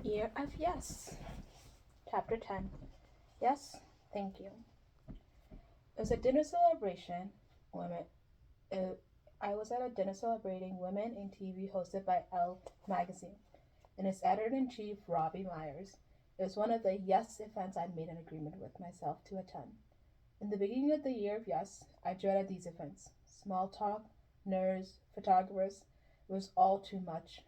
Year of Yes. Chapter 10. Yes, thank you. It was a dinner celebration. Women. Uh, I was at a dinner celebrating Women in TV hosted by Elle Magazine and its editor in chief, Robbie Myers. It was one of the Yes events I'd made an agreement with myself to attend. In the beginning of the year of Yes, I dreaded these events. Small talk, nerds, photographers. It was all too much.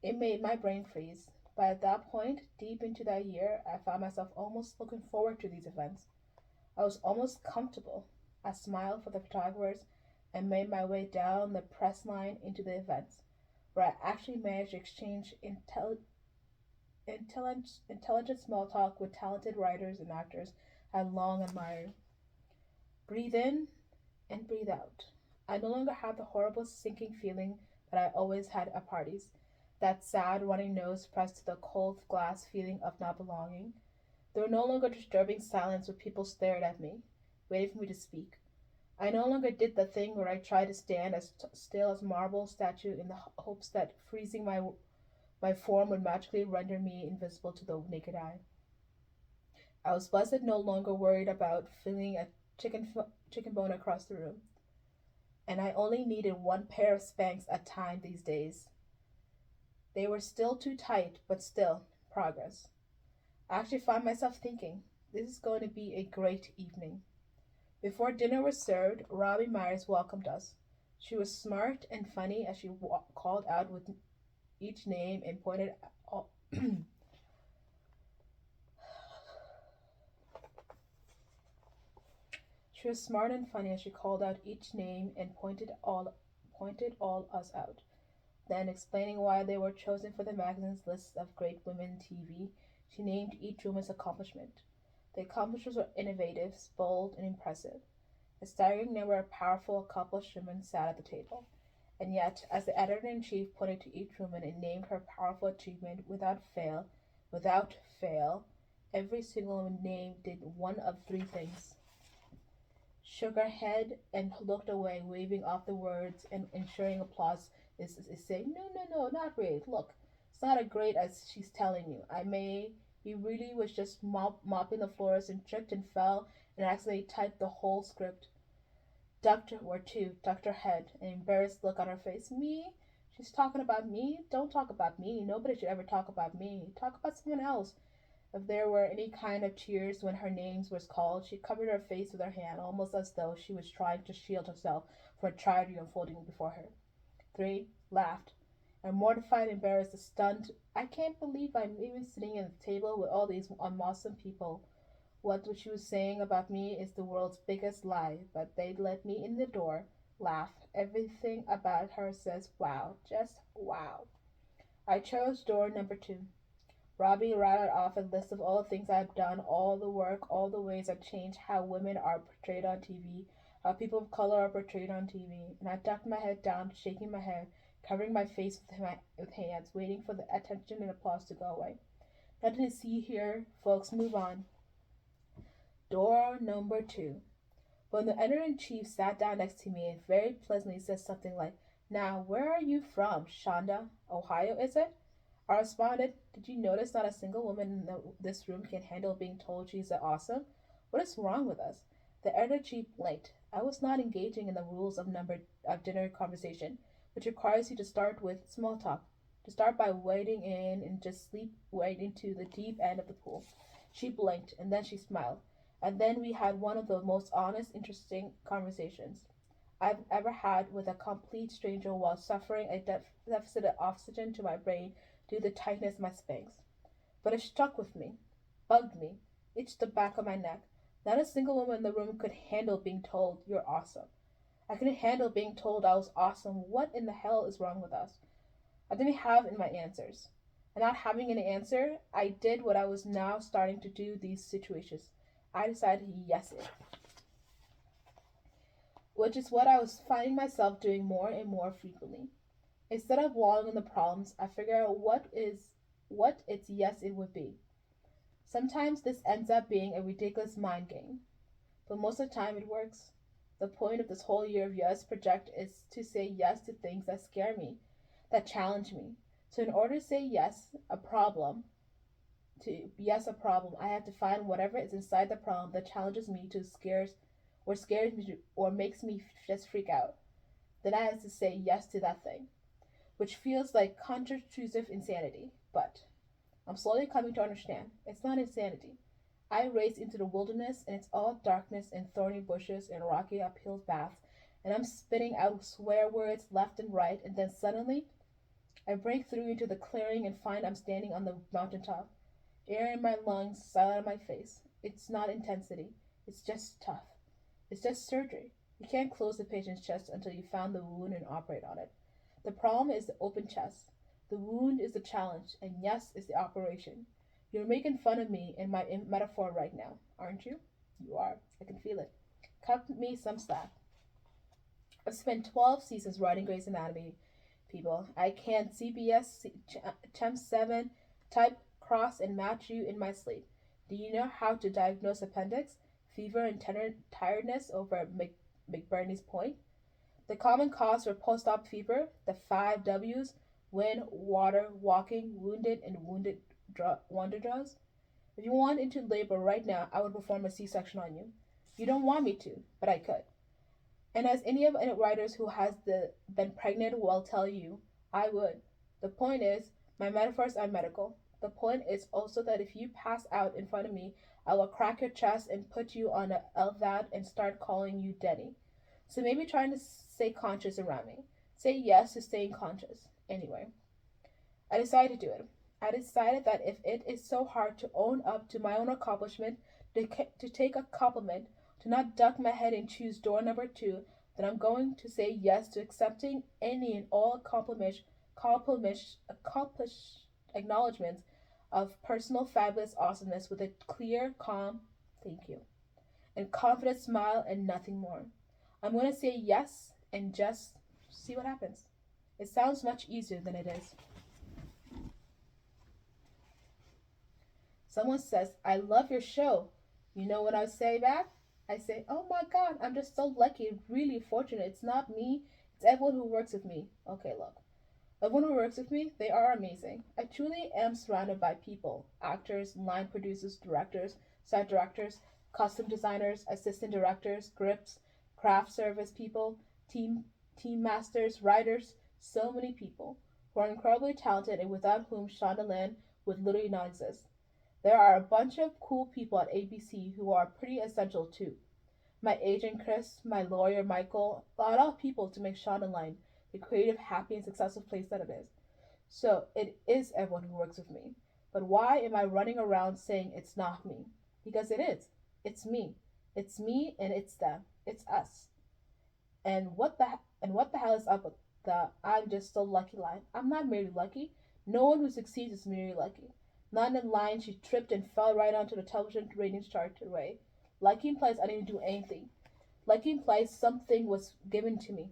It made my brain freeze. But at that point, deep into that year, I found myself almost looking forward to these events. I was almost comfortable. I smiled for the photographers and made my way down the press line into the events, where I actually managed to exchange intelligent small talk with talented writers and actors I long admired. Breathe in and breathe out. I no longer had the horrible sinking feeling that I always had at parties, that sad running nose pressed to the cold glass feeling of not belonging. There were no longer disturbing silence where people stared at me, waiting for me to speak. I no longer did the thing where I tried to stand as still as a marble statue in the hopes that freezing my form would magically render me invisible to the naked eye. I was blessed no longer worried about feeling a chicken bone across the room, and I only needed one pair of Spanx at a time these days. They were still too tight, but still, progress. I actually found myself thinking, this is going to be a great evening. Before dinner was served, Robbie Myers welcomed us. She was smart and funny as she called out with each name and pointed all. She was smart and funny as she called out each name and pointed all us out. Then, explaining why they were chosen for the magazine's list of great women in TV, she named each woman's accomplishment. The accomplishments were innovative, bold, and impressive. A staggering number of powerful, accomplished women sat at the table. And yet, as the editor in chief pointed to each woman and named her powerful achievement without fail, every single woman named did one of three things: shook her head and looked away, waving off the words and ensuring applause is saying, no, no, no, not great. Look, it's not as great as she's telling you. He really was just mopping the floors and tripped and fell and accidentally typed the whole script. Ducked her head, an embarrassed look on her face. Me? She's talking about me? Don't talk about me. Nobody should ever talk about me. Talk about someone else. If there were any kind of tears when her name was called, she covered her face with her hand, almost as though she was trying to shield herself from a tragedy unfolding before her. Three laughed, and mortified, embarrassed, stunned. I can't believe I'm even sitting at the table with all these awesome people. What she was saying about me is the world's biggest lie, but they'd let me in the door. Laugh. Everything about her says wow. Just wow. I chose door number two. Robbie rattled off a list of all the things I've done, all the work, all the ways I've changed how women are portrayed on TV, how people of color are portrayed on TV, and I ducked my head down, shaking my head, covering my face with hands, waiting for the attention and applause to go away. Nothing to see here, folks, move on. Door number two. When the editor in chief sat down next to me and very pleasantly said something like, now, where are you from, Shonda? Ohio, is it? I responded, did you notice not a single woman in this room can handle being told she's awesome? What is wrong with us? The editor in chief blinked. I was not engaging in the rules of dinner conversation, which requires you to start with small talk, to start by wading in and just sleep right into the deep end of the pool. She blinked, and then she smiled. And then we had one of the most honest, interesting conversations I've ever had with a complete stranger while suffering a deficit of oxygen to my brain due to the tightness of my Spanx. But it stuck with me, bugged me, itched the back of my neck. Not a single woman in the room could handle being told, you're awesome. I couldn't handle being told I was awesome. What in the hell is wrong with us? I didn't have in my answers. And not having an answer, I did what I was now starting to do these situations. I decided to yes it, which is what I was finding myself doing more and more frequently. Instead of wallowing in the problems, I figure out what its yes it would be. Sometimes this ends up being a ridiculous mind game, but most of the time it works. The point of this whole year of yes project is to say yes to things that scare me, that challenge me, So in order to say yes a problem, I have to find whatever is inside the problem that challenges me to scares me or makes me just freak out. Then I have to say yes to that thing, which feels like counterintuitive insanity. But I'm slowly coming to understand it's not insanity. I race into the wilderness and it's all darkness and thorny bushes and rocky uphill paths, and I'm spitting out swear words left and right, and then suddenly I break through into the clearing and find I'm standing on the mountaintop. Air in my lungs, silent on my face. It's not intensity. It's just tough. It's just surgery. You can't close the patient's chest until you found the wound and operate on it. The problem is the open chest. The wound is the challenge, and yes is the operation. You're making fun of me and my metaphor right now, aren't you? You are. I can feel it. Cut me some slack. I've spent 12 seasons writing Grey's Anatomy, people. I can CBS Chem 7 type, cross, and match you in my sleep. Do you know how to diagnose appendix, fever, and tiredness over McBurney's point? The common cause for post op fever, the five W's: wind, water, walking, wounded, and wonder drugs. If you went into labor right now, I would perform a C section on you. You don't want me to, but I could. And as any of the writers who has been pregnant will tell you, I would. The point is, my metaphors are medical. The point is also that if you pass out in front of me, I will crack your chest and put you on a LVAD and start calling you Denny. So maybe trying to stay conscious around me. Say yes to staying conscious. Anyway, I decided to do it. I decided that if it is so hard to own up to my own accomplishment, to take a compliment, to not duck my head and choose door number two, then I'm going to say yes to accepting any and all accomplished acknowledgments of personal fabulous awesomeness with a clear, calm thank you and confident smile and nothing more. I'm going to say yes and just see what happens. It sounds much easier than it is. Someone says, I love your show. You know what I say back? I say, oh my god, I'm just so lucky, really fortunate. It's not me, it's everyone who works with me. Okay, look. Everyone who works with me, they are amazing. I truly am surrounded by people: actors, line producers, directors, set directors, costume designers, assistant directors, grips, craft service people, team masters, writers, so many people who are incredibly talented and without whom Shonda Land would literally not exist. There are a bunch of cool people at ABC who are pretty essential too. My agent Chris, my lawyer Michael, a lot of people to make Shonda Line the creative, happy, and successful place that it is. So it is everyone who works with me. But why am I running around saying it's not me? Because it is. It's me. It's me and it's them. It's us. And what the hell is up with the I'm just so lucky line? I'm not merely lucky. No one who succeeds is merely lucky. Not in the line she tripped and fell right onto the television ratings chart away. Lucky implies I didn't do anything. Lucky implies something was given to me.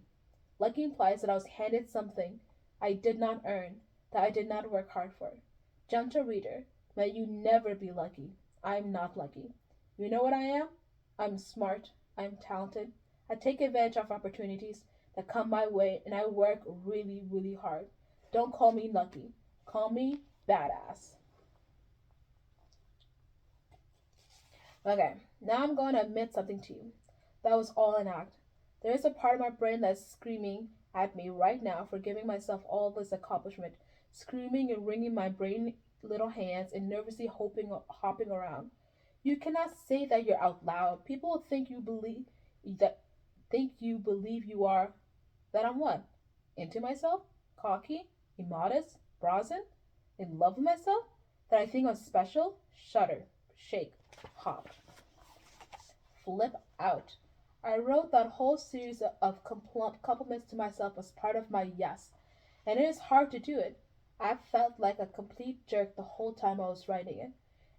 Lucky implies that I was handed something I did not earn, that I did not work hard for. Gentle reader, may you never be lucky. I am not lucky. You know what I am? I'm smart. I'm talented. I take advantage of opportunities that come my way and I work really, really hard. Don't call me lucky. Call me badass. Okay, now I'm going to admit something to you. That was all an act. There is a part of my brain that's screaming at me right now for giving myself all this accomplishment, screaming and wringing my brain little hands and nervously hopping around. You cannot say that you're out loud. People will that think you believe you are that I'm what? Into myself? Cocky? Immodest? Brazen? In love with myself? That I think I'm special? Shudder. Shake. Hop. Flip out. I wrote that whole series of compliments to myself as part of my yes, and it is hard to do it. I felt like a complete jerk the whole time I was writing it.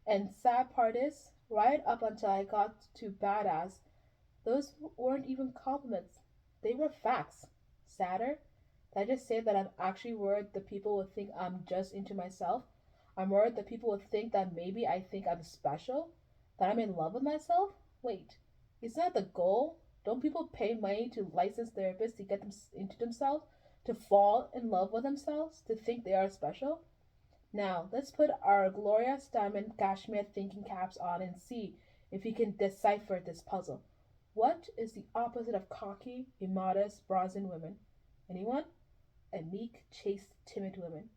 And sad part is, right up until I got to badass, those weren't even compliments. They were facts. Sadder, I just say that I'm actually worried that people would think I'm just into myself. I'm worried that people would think that maybe I think I'm special, that I'm in love with myself. Wait, isn't that the goal? Don't people pay money to licensed therapists to get them into themselves to fall in love with themselves, to think they are special? Now, let's put our Gloria Steinem cashmere thinking caps on and see if we can decipher this puzzle. What is the opposite of cocky, immodest, brazen women? Anyone? A meek, chaste, timid woman.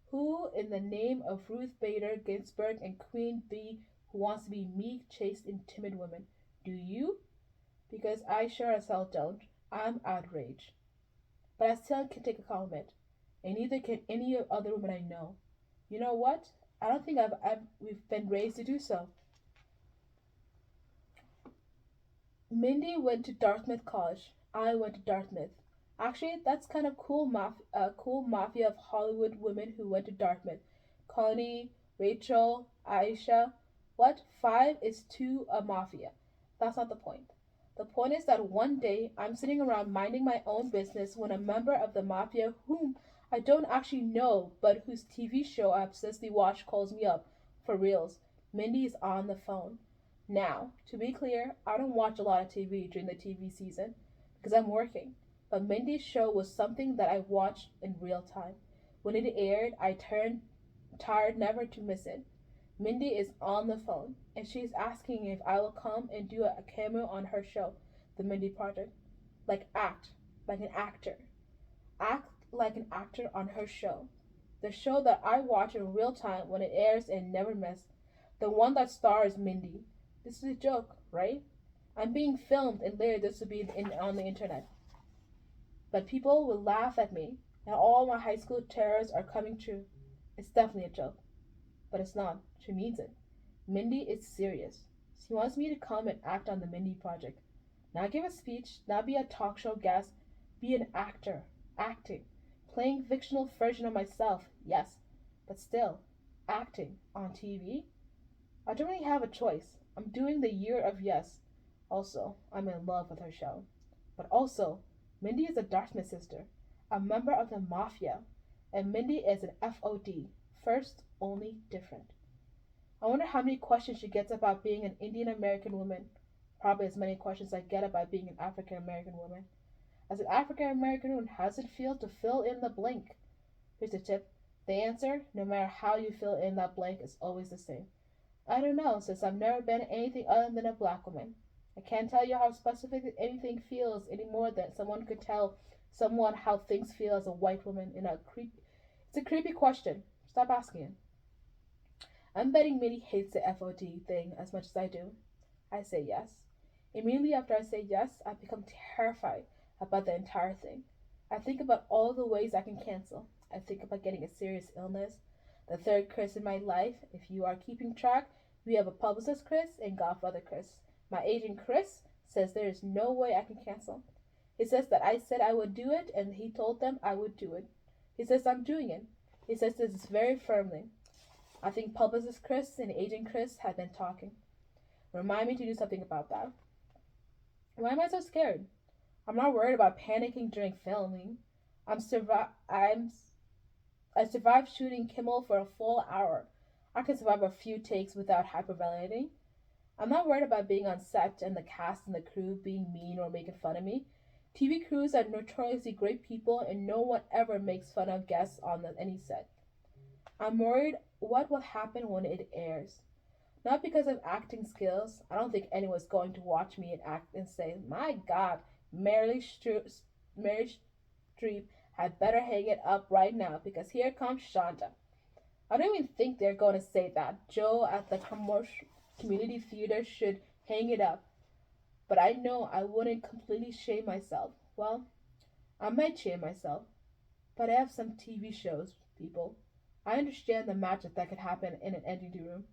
Who, in the name of Ruth Bader Ginsburg and Queen Bee, who wants to be meek, chaste, and timid woman? Do you? Because I sure as hell don't. I'm outraged. But I still can take a comment, and neither can any other woman I know. You know what? I don't think we've been raised to do so. Mindy went to Dartmouth College. I went to Dartmouth. Actually, that's kind of cool. Cool mafia of Hollywood women who went to Dartmouth. Connie, Rachel, Aisha. What? Five is two a mafia. That's not the point. The point is that one day I'm sitting around minding my own business when a member of the mafia, whom I don't actually know but whose TV show I obsessively watch, calls me up for reals. Mindy is on the phone. Now, to be clear, I don't watch a lot of TV during the TV season because I'm working. But Mindy's show was something that I watched in real time. When it aired, I turned tired never to miss it. Mindy is on the phone, and she's asking if I will come and do a cameo on her show, The Mindy Project. Act like an actor. Act like an actor on her show. The show that I watch in real time when it airs and never miss. The one that stars Mindy. This is a joke, right? I'm being filmed and later this will be on the internet. But people will laugh at me, and all my high school terrors are coming true. It's definitely a joke. But it's not. She means it. Mindy is serious. She wants me to come and act on the Mindy Project. Not give a speech, not be a talk show guest, be an actor. Acting. Playing fictional version of myself, yes. But still, acting on TV? I don't really have a choice. I'm doing the year of yes. Also, I'm in love with her show. But also, Mindy is a Dartmouth sister, a member of the Mafia, and Mindy is an FOD, first, only, different. I wonder how many questions she gets about being an Indian American woman. Probably as many questions I get about being an African American woman. As an African American woman, how does it feel to fill in the blank? Here's a tip. The answer, no matter how you fill in that blank, is always the same. I don't know, since I've never been anything other than a black woman. I can't tell you how specific anything feels any more than someone could tell someone how things feel as a white woman in a creepy. It's a creepy question. Stop asking it. I'm betting Minnie hates the FOD thing as much as I do. I say yes. Immediately after I say yes, I become terrified about the entire thing. I think about all the ways I can cancel. I think about getting a serious illness. The third Chris in my life, if you are keeping track, we have a publicist Chris and Godfather Chris. My agent Chris says there is no way I can cancel. He says that I said I would do it and he told them I would do it. He says I'm doing it. He says this very firmly. I think publicist Chris and agent Chris have been talking. Remind me to do something about that. Why am I so scared? I'm not worried about panicking during filming. I survived shooting Kimmel for a full hour. I can survive a few takes without hyperventilating. I'm not worried about being on set and the cast and the crew being mean or making fun of me. TV crews are notoriously great people and no one ever makes fun of guests on any set. I'm worried what will happen when it airs. Not because of acting skills. I don't think anyone's going to watch me and act and say, my God, Mary Streep had better hang it up right now because here comes Shonda. I don't even think they're going to say that. Joe at the community theater should hang it up. But I know I wouldn't completely shame myself. Well, I might shame myself. But I have some TV shows, people. I understand the magic that could happen in an editing room.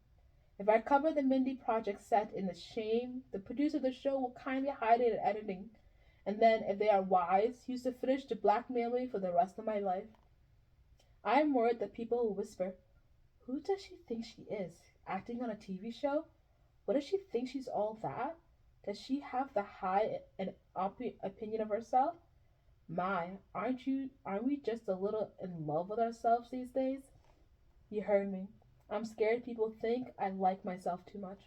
If I cover the Mindy Project set in the shame, the producer of the show will kindly hide it in editing. And then, if they are wise, use the footage to blackmail me for the rest of my life. I am worried that people will whisper, who does she think she is? Acting on a TV show? What does she think she's all that? Does she have the high and opinion of herself? My, aren't we just a little in love with ourselves these days? You heard me. I'm scared people think I like myself too much.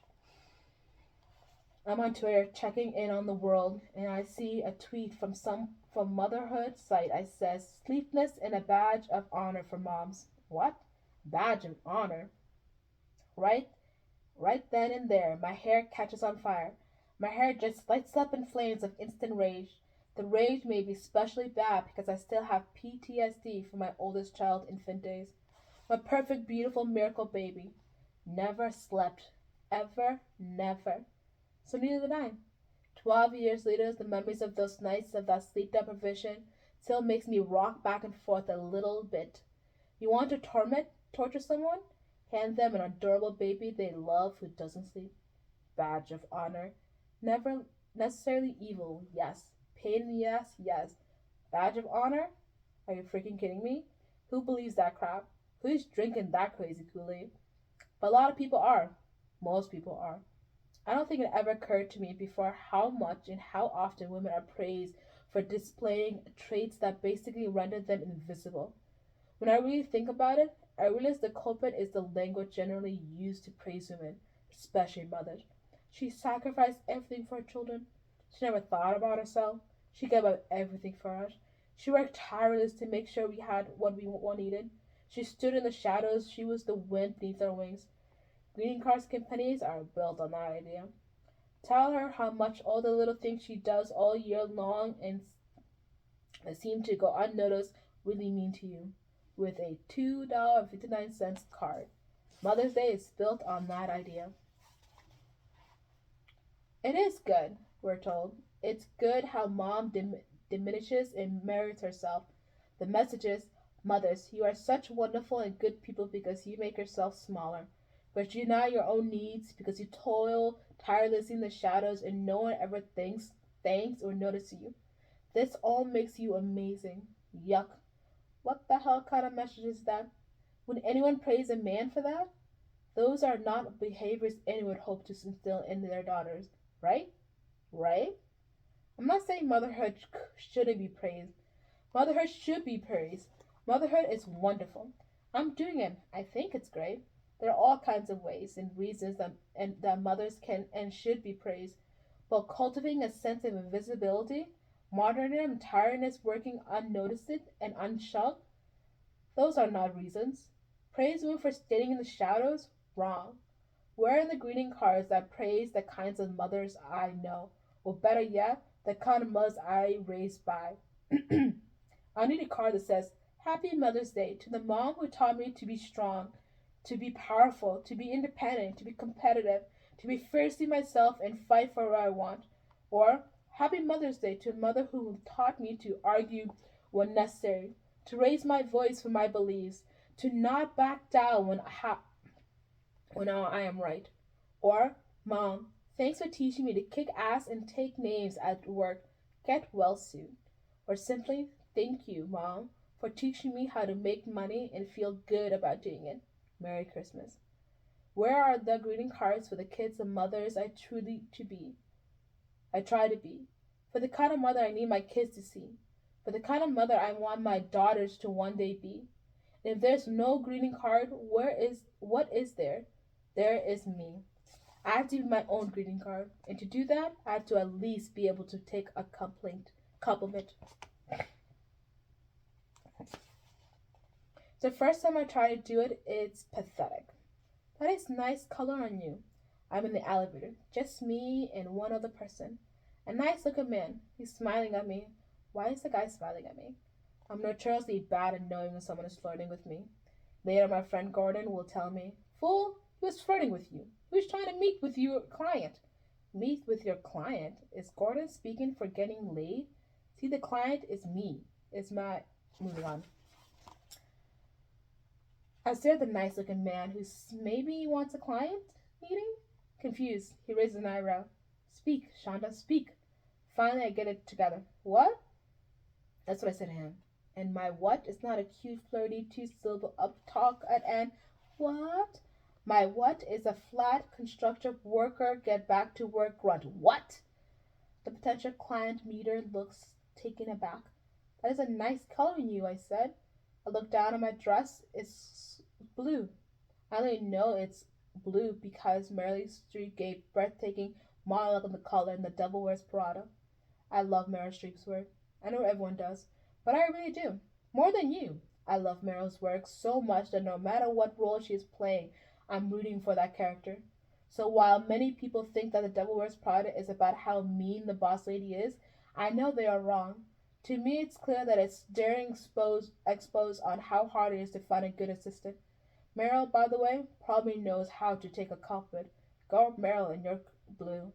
I'm on Twitter checking in on the world, and I see a tweet from motherhood site. I says sleepless and a badge of honor for moms. What? Badge of honor? Right, right then and there, my hair catches on fire. My hair just lights up in flames of instant rage. The rage may be especially bad because I still have PTSD from my oldest child infant days. My perfect, beautiful miracle baby. Never slept. Ever, never. So neither did I. 12 years later, the memories of those nights of that sleep deprivation still makes me rock back and forth a little bit. You want to torture someone? Hand them an adorable baby they love who doesn't sleep. Badge of honor. Never necessarily evil, yes. Pain in the ass, yes. Badge of honor? Are you freaking kidding me? Who believes that crap? Who's drinking that crazy Kool-Aid? But a lot of people are. Most people are. I don't think it ever occurred to me before how much and how often women are praised for displaying traits that basically render them invisible. When I really think about it, I realize the culprit is the language generally used to praise women, especially mothers. She sacrificed everything for her children. She never thought about herself. She gave up everything for us. She worked tireless to make sure we had what we needed. She stood in the shadows. She was the wind beneath our wings. Greeting cards companies are built on that idea. Tell her how much all the little things she does all year long and that seem to go unnoticed really mean to you with a $2.59 card. Mother's Day is built on that idea. It is good, we're told. It's good how mom diminishes and merits herself. The message is, mothers, you are such wonderful and good people because you make yourself smaller. But you deny your own needs because you toil tirelessly in the shadows and no one ever thanks, or notices you. This all makes you amazing. Yuck. What the hell kind of message is that? Would anyone praise a man for that? Those are not behaviors anyone would hope to instill in their daughters. Right? Right? I'm not saying motherhood shouldn't be praised. Motherhood should be praised. Motherhood is wonderful. I'm doing it. I think it's great. There are all kinds of ways and reasons that mothers can and should be praised. But cultivating a sense of invisibility, martyrdom, tiredness, working unnoticed and unshunned, those are not reasons. Praise women for standing in the shadows? Wrong. Where are the greeting cards that praise the kinds of mothers I know? Or better yet, the kind of mothers I raised by? I need a card that says, Happy Mother's Day to the mom who taught me to be strong, to be powerful, to be independent, to be competitive, to be fiercely myself and fight for what I want. Or Happy Mother's Day to a mother who taught me to argue when necessary, to raise my voice for my beliefs, to not back down when I am right. Or Mom, thanks for teaching me to kick ass and take names at work. Get well soon. Or simply, thank you, Mom, for teaching me how to make money and feel good about doing it. Merry Christmas. Where are the greeting cards for the kids and mothers I try to be? For the kind of mother I need my kids to see. For the kind of mother I want my daughters to one day be. And if there's no greeting card, what is there? There is me. I have to be my own greeting card. And to do that, I have to at least be able to take a compliment. The first time I try to do it, it's pathetic. That is nice color on you. I'm in the elevator, just me and one other person. A nice looking man. He's smiling at me. Why is the guy smiling at me? I'm notoriously bad at knowing when someone is flirting with me. Later, my friend Gordon will tell me, Fool, he was flirting with you. He was trying to meet with your client. Meet with your client? Is Gordon speaking for getting laid? See, the client is me. It's my. Moving on. I stare at the nice looking man who maybe wants a client meeting. Confused, he raises an eyebrow. Speak, Shonda, speak. Finally, I get it together. What? That's what I said to him. And my what is not a cute, flirty, two-syllable up-talk at an what? My what is a flat, constructive worker, get back to work grunt. What? The potential client meter looks taken aback. That is a nice color in you, I said. I look down at my dress. It's blue. I only know it's blue because Meryl Streep gave breathtaking monologue on the color in The Devil Wears Prada. I love Meryl Streep's work. I know everyone does, but I really do. More than you. I love Meryl's work so much that no matter what role she is playing, I'm rooting for that character. So while many people think that The Devil Wears Prada is about how mean the boss lady is, I know they are wrong. To me, it's clear that it's daring expose on how hard it is to find a good assistant. Meryl, by the way, probably knows how to take a compliment. Go Meryl in your blue.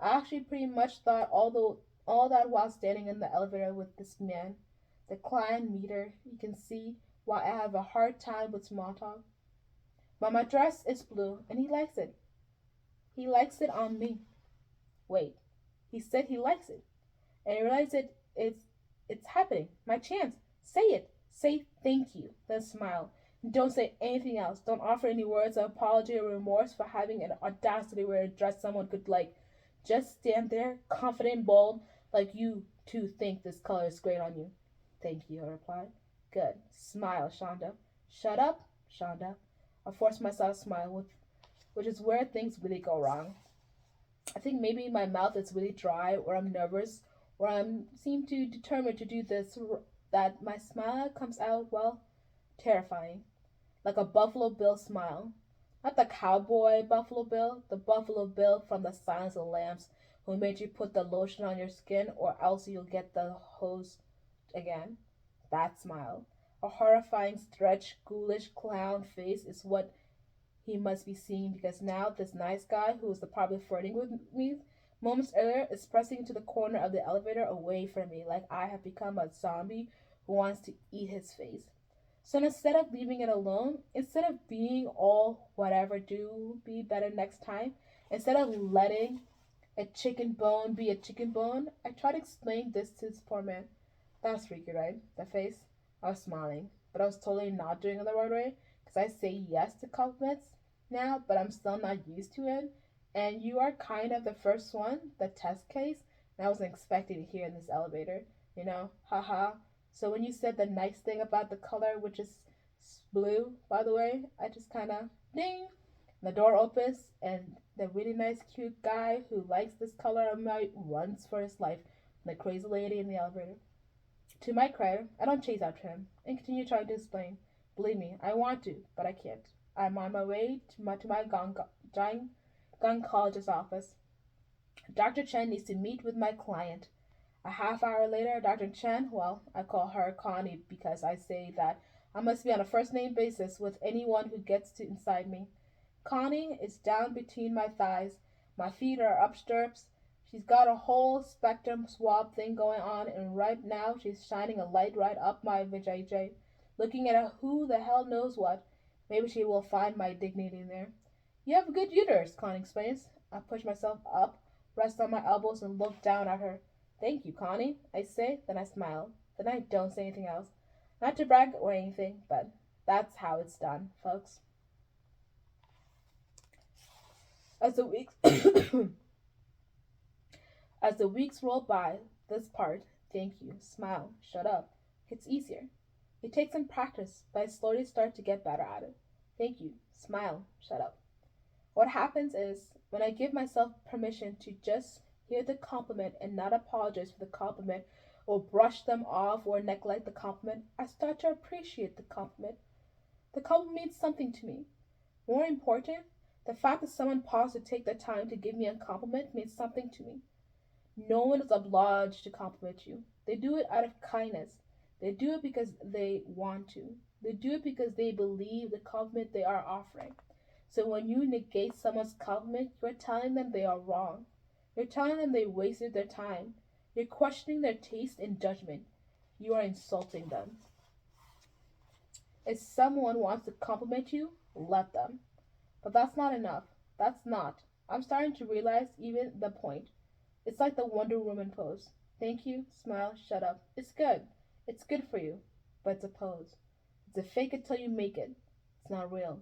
I actually pretty much thought all that while standing in the elevator with this man. The client meter, you can see why I have a hard time with small talk. But my dress is blue and he likes it. He likes it on me. Wait, he said he likes it. And I realize it's happening. My chance. Say it. Say thank you. Then smile. Don't say anything else. Don't offer any words of apology or remorse for having an audacity where a dress someone could like. Just stand there, confident and bold, like you too think this color is great on you. Thank you, I replied. Good. Smile, Shonda. Shut up, Shonda. I forced myself to smile, which is where things really go wrong. I think maybe my mouth is really dry, or I'm nervous, or I seem too determined to do this, that my smile comes out, well, terrifying. Like a Buffalo Bill smile. Not the cowboy Buffalo Bill, the Buffalo Bill from the Silence of the Lambs, who made you put the lotion on your skin or else you'll get the hose again. That smile. A horrifying, stretched, ghoulish clown face is what he must be seeing because now this nice guy who was probably flirting with me moments earlier is pressing into the corner of the elevator away from me like I have become a zombie who wants to eat his face. So instead of leaving it alone, instead of being all whatever, do be better next time, instead of letting a chicken bone be a chicken bone, I try to explain this to this poor man. That's freaky, right? The face? I was smiling, but I was totally not doing it the right way because I say yes to compliments now, but I'm still not used to it. And you are kind of the first one, the test case, and I wasn't expecting to hear in this elevator. Haha. So when you said the nice thing about the color, which is blue, by the way, I just kind of ding. The door opens, and the really nice, cute guy who likes this color of my runs for his life. And the crazy lady in the elevator. To my credit, I don't chase after him and continue trying to explain. Believe me, I want to, but I can't. I'm on my way to my gynecologist's office. Dr. Chen needs to meet with my client. A half hour later, Dr. Chen, well, I call her Connie because I say that I must be on a first name basis with anyone who gets to inside me. Connie is down between my thighs. My feet are up stirrups. She's got a whole spectrum swab thing going on, and right now she's shining a light right up my vajayjay, looking at a who the hell knows what. Maybe she will find my dignity in there. You have a good uterus, Connie explains. I push myself up, rest on my elbows, and look down at her. Thank you, Connie, I say, then I smile. Then I don't say anything else. Not to brag or anything, but that's how it's done, folks. As the weeks as the weeks roll by, this part, thank you, smile, shut up, gets easier. It takes some practice, but I slowly start to get better at it. Thank you, smile, shut up. What happens is, when I give myself permission to just hear the compliment and not apologize for the compliment or brush them off or neglect the compliment, I start to appreciate the compliment. The compliment means something to me. More important, the fact that someone paused to take the time to give me a compliment means something to me. No one is obliged to compliment you. They do it out of kindness. They do it because they want to. They do it because they believe the compliment they are offering. So when you negate someone's compliment, you're telling them they are wrong. You're telling them they wasted their time. You're questioning their taste and judgment. You are insulting them. If someone wants to compliment you, let them. But that's not enough. That's not. I'm starting to realize even the point. It's like the Wonder Woman pose. Thank you, smile, shut up. It's good. It's good for you. But it's a pose. It's a fake it till you make it. It's not real.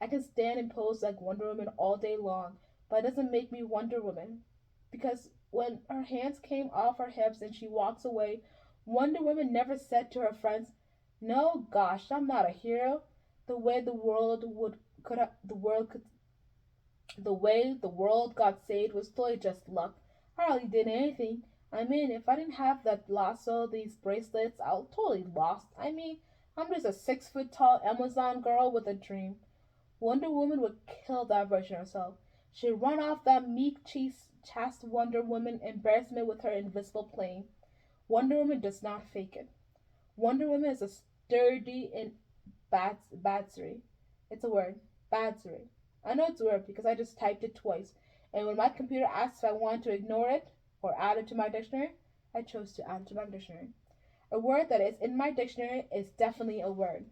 I can stand and pose like Wonder Woman all day long, but it doesn't make me Wonder Woman. Because when her hands came off her hips and she walks away, Wonder Woman never said to her friends, "No, gosh, I'm not a hero." The way the world could The way the world got saved was totally just luck. I hardly did anything. I mean, if I didn't have that lasso, these bracelets, I was totally lost. I mean, I'm just a 6 foot tall Amazon girl with a dream. Wonder Woman would kill that version of herself. She'd run off that meek chast Wonder Woman embarrassment with her invisible plane. Wonder Woman does not fake it. Wonder Woman is a sturdy and badsery. It's a word. Badsery. I know it's a word because I just typed it twice. And when my computer asked if I wanted to ignore it or add it to my dictionary, I chose to add it to my dictionary. A word that is in my dictionary is definitely a word.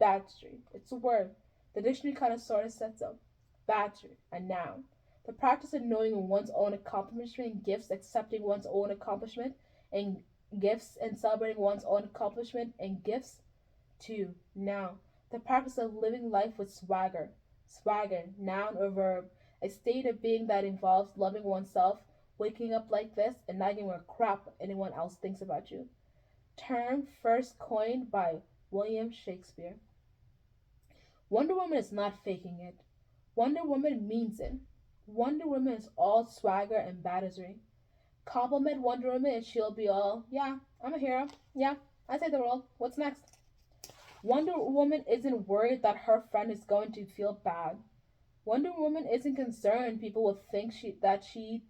Badgery. It's a word. The dictionary kind of sort of said so. Badgery. A noun. The practice of knowing one's own accomplishment and gifts, accepting one's own accomplishment and gifts, and celebrating one's own accomplishment and gifts. 2. Noun. The practice of living life with swagger. Swagger, noun or verb. A state of being that involves loving oneself, waking up like this, and not giving a crap what anyone else thinks about you. Term first coined by William Shakespeare. Wonder Woman is not faking it. Wonder Woman means it. Wonder Woman is all swagger and badassery. Compliment Wonder Woman and she'll be all, yeah, I'm a hero. Yeah, I saved the world. What's next? Wonder Woman isn't worried that her friend is going to feel bad. Wonder Woman isn't concerned people will think she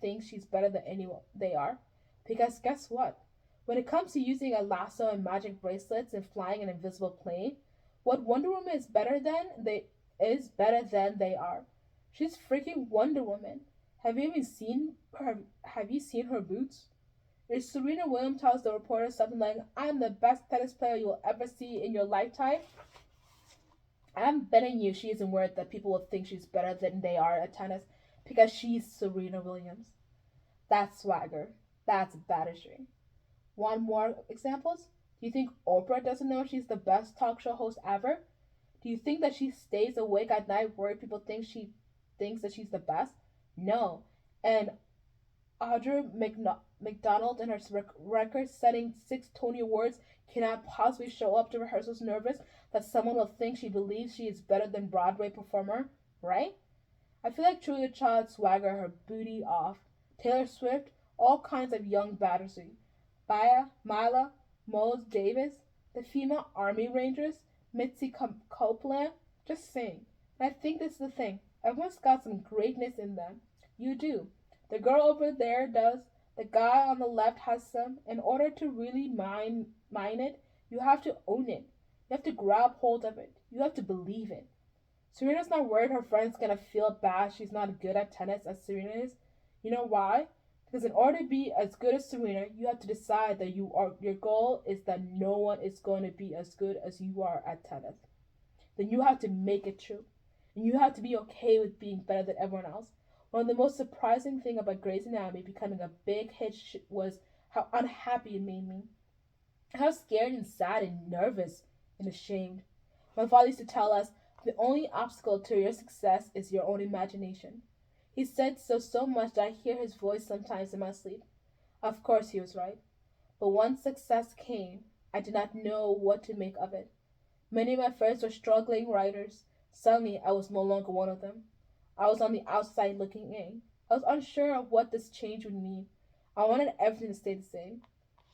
thinks she's better than anyone they are. Because guess what? When it comes to using a lasso and magic bracelets and flying an invisible plane, what Wonder Woman is better than they are. She's freaking Wonder Woman. Have you seen her boots? If Serena Williams tells the reporter something like, I'm the best tennis player you'll ever see in your lifetime, I'm betting you she isn't worried that people will think she's better than they are at tennis because she's Serena Williams. That's swagger. That's badassery. Want more examples? Do you think Oprah doesn't know she's the best talk show host ever? Do you think that she stays awake at night worried people think she thinks that she's the best? No. And Audra McDonald and her record-setting 6 Tony Awards cannot possibly show up to rehearsals nervous that someone will think she believes she is better than Broadway performer, right? I feel like Julia Child swagger her booty off. Taylor Swift, all kinds of young battersy. Baya, Mila, Mose Davis, the female Army Rangers, Mitzi Copeland, just sing. And I think this is the thing. Everyone's got some greatness in them. You do. The girl over there does. The guy on the left has some. In order to really mine it, you have to own it. You have to grab hold of it. You have to believe it. Serena's not worried her friend's gonna feel bad she's not good at tennis as Serena is. You know why? Because in order to be as good as Serena, you have to decide that your goal is that no one is going to be as good as you are at tennis. Then you have to make it true. And you have to be okay with being better than everyone else. One of the most surprising things about Grey's Anatomy becoming a big hit was how unhappy it made me. How scared and sad and nervous and ashamed. My father used to tell us the only obstacle to your success is your own imagination. He said so much that I hear his voice sometimes in my sleep. Of course he was right. But once success came, I did not know what to make of it. Many of my friends were struggling writers. Suddenly I was no longer one of them. I was on the outside looking in. I was unsure of what this change would mean. I wanted everything to stay the same.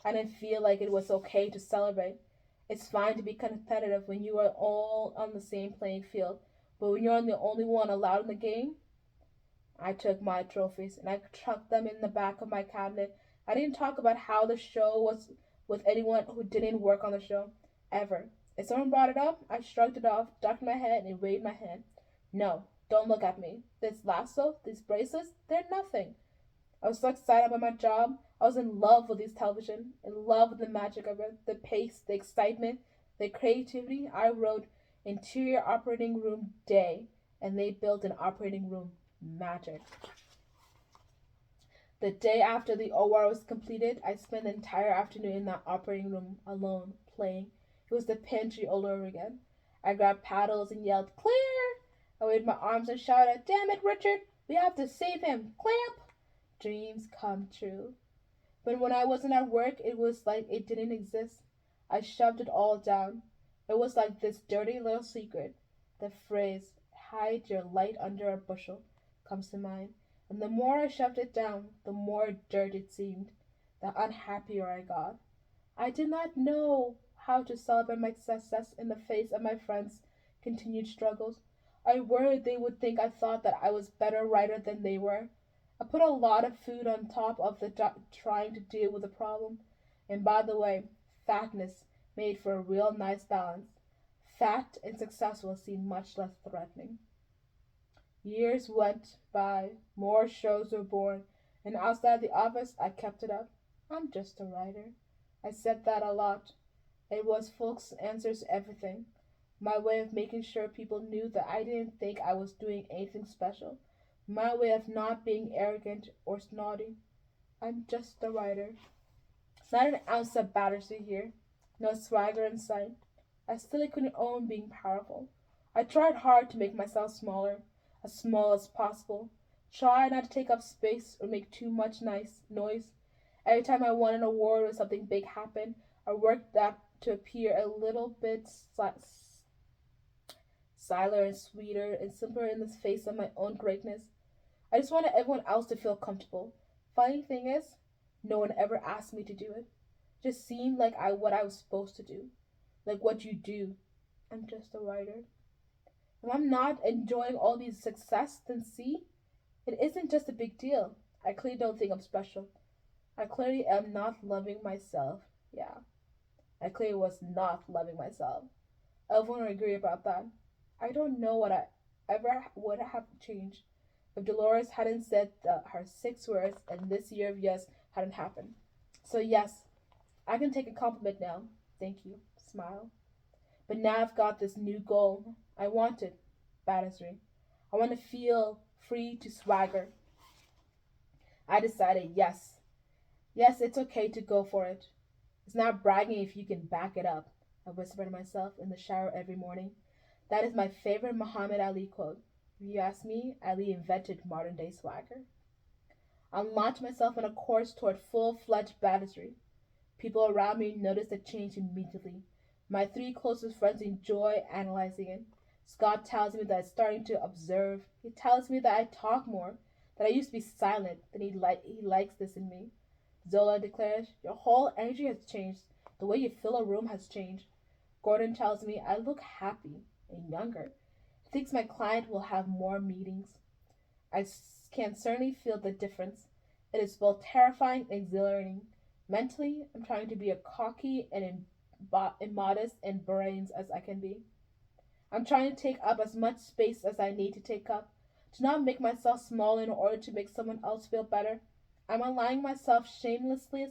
I didn't feel like it was okay to celebrate. It's fine to be competitive when you are all on the same playing field, but when you're the only one allowed in the game, I took my trophies and I chucked them in the back of my cabinet. I didn't talk about how the show was with anyone who didn't work on the show, ever. If someone brought it up, I shrugged it off, ducked my head, and waved my hand. No, don't look at me. This lasso, these bracelets, they're nothing. I was so excited about my job. I was in love with this television, in love with the magic of it, the pace, the excitement, the creativity. I wrote interior operating room day, and they built an operating room magic. The day after the OR was completed, I spent the entire afternoon in that operating room alone, playing. It was the pantry all over again. I grabbed paddles and yelled, Clear! I waved my arms and shouted, Damn it, Richard! We have to save him! Clamp! Dreams come true. But when I wasn't at work, it was like it didn't exist. I shoved it all down. It was like this dirty little secret. The phrase, hide your light under a bushel. comes to mind, and the more I shoved it down, the more dirt it seemed, the unhappier I got. I did not know how to celebrate my success in the face of my friends' continued struggles. I worried they would think I thought that I was a better writer than they were. I put a lot of food on top of the trying to deal with the problem. And by the way, fatness made for a real nice balance. Fat and successful seemed much less threatening. Years went by, more shows were born, and outside the office I kept it up. I'm just a writer. I said that a lot. It was folks' answers to everything. My way of making sure people knew that I didn't think I was doing anything special. My way of not being arrogant or snotty. I'm just a writer. It's not an ounce of battersea here. No swagger in sight. I still couldn't own being powerful. I tried hard to make myself smaller, as small as possible. Tried not to take up space or make too much nice noise. Every time I won an award or something big happened, I worked that to appear a little bit silent and sweeter and simpler in the face of my own greatness. I just wanted everyone else to feel comfortable. Funny thing is, no one ever asked me to do it. It just seemed like what I was supposed to do. Like what you do. I'm just a writer. If I'm not enjoying all these success, then see, it isn't just a big deal. I clearly don't think I'm special. I clearly am not loving myself. Yeah, I clearly was not loving myself. Everyone would agree about that. I don't know what I ever would have changed if Dolores hadn't said her 6 words and this year of yes hadn't happened. So, yes, I can take a compliment now. Thank you. Smile. But now I've got this new goal. I want it. Battersea. I want to feel free to swagger. I decided yes. Yes, it's okay to go for it. It's not bragging if you can back it up. I whisper to myself in the shower every morning. That is my favorite Muhammad Ali quote. If you ask me, Ali invented modern day swagger. I launched myself on a course toward full fledged battery. People around me noticed the change immediately. My 3 closest friends enjoy analyzing it. Scott tells me that I'm starting to observe. He tells me that I talk more, that I used to be silent, that he likes this in me. Zola declares, your whole energy has changed. The way you fill a room has changed. Gordon tells me I look happy and younger. He thinks my client will have more meetings. I can certainly feel the difference. It is both terrifying and exhilarating. Mentally, I'm trying to be as cocky and immodest and brains as I can be. I'm trying to take up as much space as I need to take up, to not make myself small in order to make someone else feel better. I'm allowing myself shamelessly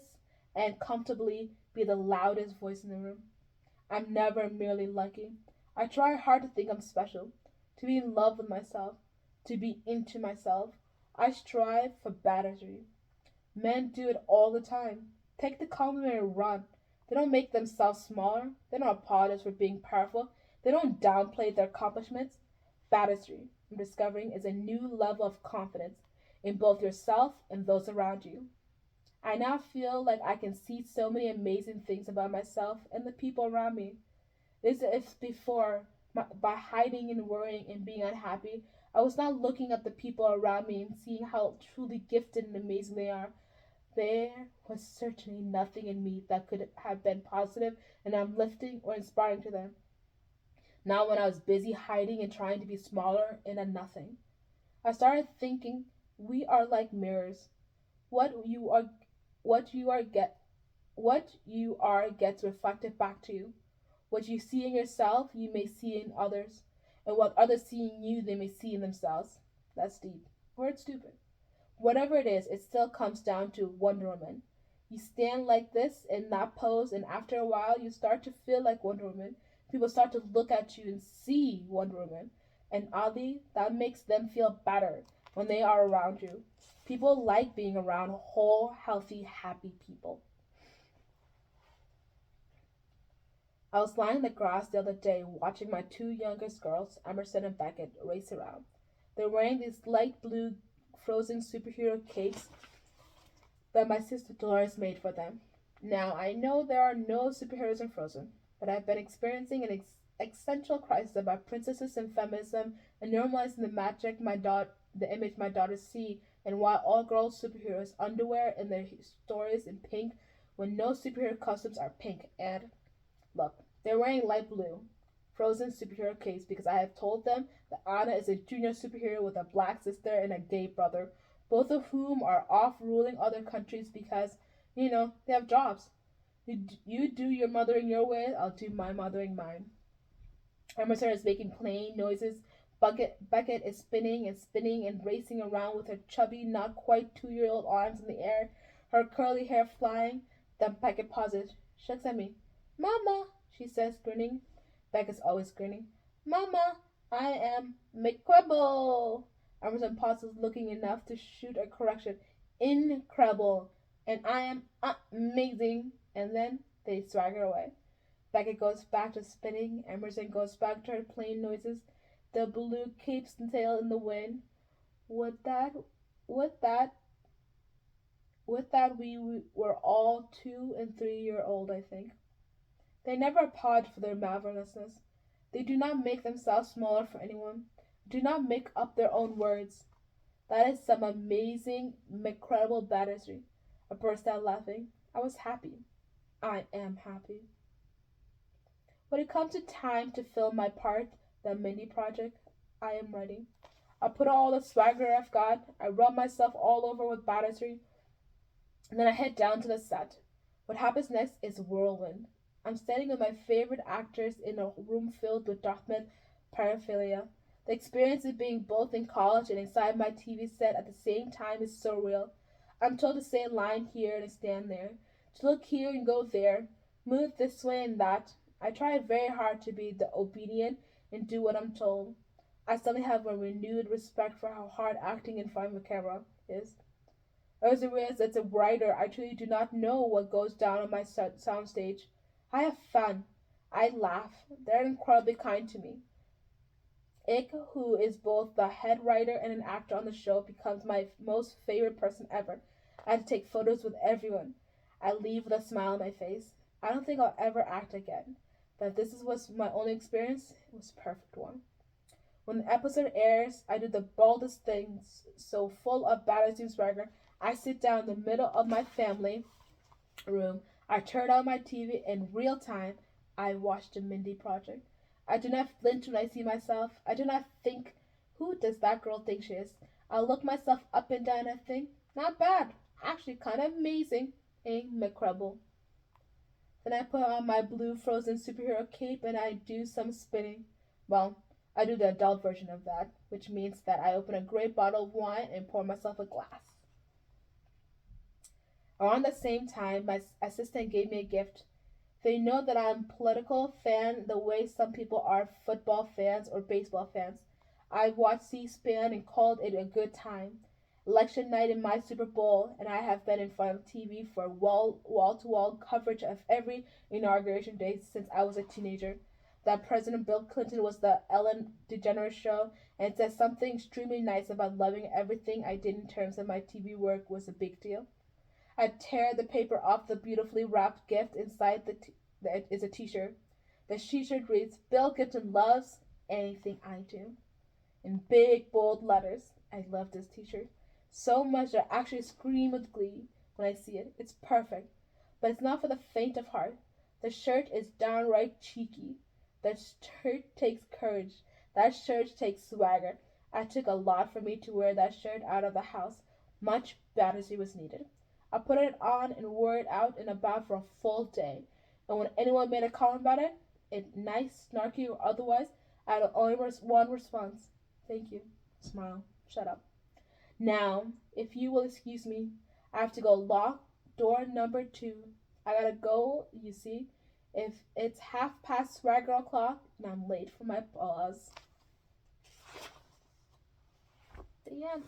and comfortably be the loudest voice in the room. I'm never merely lucky. I try hard to think I'm special, to be in love with myself, to be into myself. I strive for battery. Men do it all the time. Take the compliment and run. They don't make themselves smaller. They don't apologize for being powerful. They don't downplay their accomplishments. Battery, I'm discovering, is a new level of confidence in both yourself and those around you. I now feel like I can see so many amazing things about myself and the people around me. This is before, by hiding and worrying and being unhappy, I was not looking at the people around me and seeing how truly gifted and amazing they are. There was certainly nothing in me that could have been positive and uplifting or inspiring to them. Now, when I was busy hiding and trying to be smaller and a nothing, I started thinking we are like mirrors. What you are, what you are get, what you are gets reflected back to you. What you see in yourself, you may see in others, and what others see in you, they may see in themselves. That's deep. Or it's stupid. Whatever it is, it still comes down to Wonder Woman. You stand like this in that pose, and after a while, you start to feel like Wonder Woman. People start to look at you and see Wonder Woman. And oddly, that makes them feel better when they are around you. People like being around whole, healthy, happy people. I was lying in the grass the other day watching my 2 youngest girls, Emerson and Beckett, race around. They're wearing these light blue frozen superhero capes that my sister Dolores made for them. Now, I know there are no superheroes in Frozen, but I've been experiencing existential crisis about princesses and feminism and normalizing the image my daughters see, and why all girls superheroes underwear in their stories in pink when no superhero costumes are pink. And look, they're wearing light blue Frozen superhero capes because I have told them that Anna is a junior superhero with a black sister and a gay brother, both of whom are off ruling other countries because, they have jobs. You do your mothering your way, I'll do my mothering mine. Emerson is making plain noises. Beckett is spinning and spinning and racing around with her chubby, not quite 2 year old arms in the air, her curly hair flying. Then Beckett pauses. She looks at me. Mama, she says, grinning. Beckett's always grinning. Mama, I am McCribble. Emerson pauses, looking enough to shoot a correction. Incredible. And I am amazing. And then they swagger away. Beckett goes back to spinning. Emerson goes back to her plain noises. The blue capes and tail in the wind. With that, with that, with that, we were all 2 and 3 year old, I think. They never applaud for their marvelousness. They do not make themselves smaller for anyone. Do not make up their own words. That is some amazing, incredible battery. I burst out laughing. I was happy. I am happy. When it comes to time to film my part, the Mindy project, I am ready. I put all the swagger I've got. I rub myself all over with battery, and then I head down to the set. What happens next is whirlwind. I'm standing with my favorite actors in a room filled with document paraphernalia. The experience of being both in college and inside my TV set at the same time is so real. I'm told to say a line here and stand there, to look here and go there, move this way and that. I try very hard to be the obedient and do what I'm told. I suddenly have a renewed respect for how hard acting in front of a camera is. As a realize as a writer, I truly do not know what goes down on my soundstage. I have fun. I laugh. They're incredibly kind to me. Ick, who is both the head writer and an actor on the show, becomes my most favorite person ever. I had to take photos with everyone. I leave with a smile on my face. I don't think I'll ever act again. But if this was my only experience, it was a perfect one. When the episode airs, I do the boldest things, so full of badass swagger. I sit down in the middle of my family room. I turn on my TV in real time. I watch the Mindy Project. I do not flinch when I see myself. I do not think, who does that girl think she is? I look myself up and down and think, not bad. Actually, kind of amazing. Incredible. Then I put on my blue Frozen superhero cape and I do some spinning. Well, I do the adult version of that, which means that I open a great bottle of wine and pour myself a glass. Around the same time, my assistant gave me a gift. They know that I'm a political fan the way some people are football fans or baseball fans. I watched C-SPAN and called it a good time. Election night in my Super Bowl, and I have been in front of TV for wall-to-wall coverage of every inauguration day since I was a teenager. That President Bill Clinton was the Ellen DeGeneres show, and it says something extremely nice about loving everything I did in terms of my TV work was a big deal. I tear the paper off the beautifully wrapped gift. Inside is a t-shirt. The t-shirt reads, Bill Clinton loves anything I do. In big, bold letters. I love this t-shirt. So much that I actually scream with glee when I see it. It's perfect. But it's not for the faint of heart. The shirt is downright cheeky. That shirt takes courage. That shirt takes swagger. It took a lot for me to wear that shirt out of the house. Much battery was needed. I put it on and wore it out and about for a full day. And when anyone made a comment about it nice, snarky, or otherwise, I had only one response. Thank you. Smile. Shut up. Now, if you will excuse me, I have to go lock door number 2. I gotta go, you see. If it's 1/2 swagger o'clock and I'm late for my buzz. The end.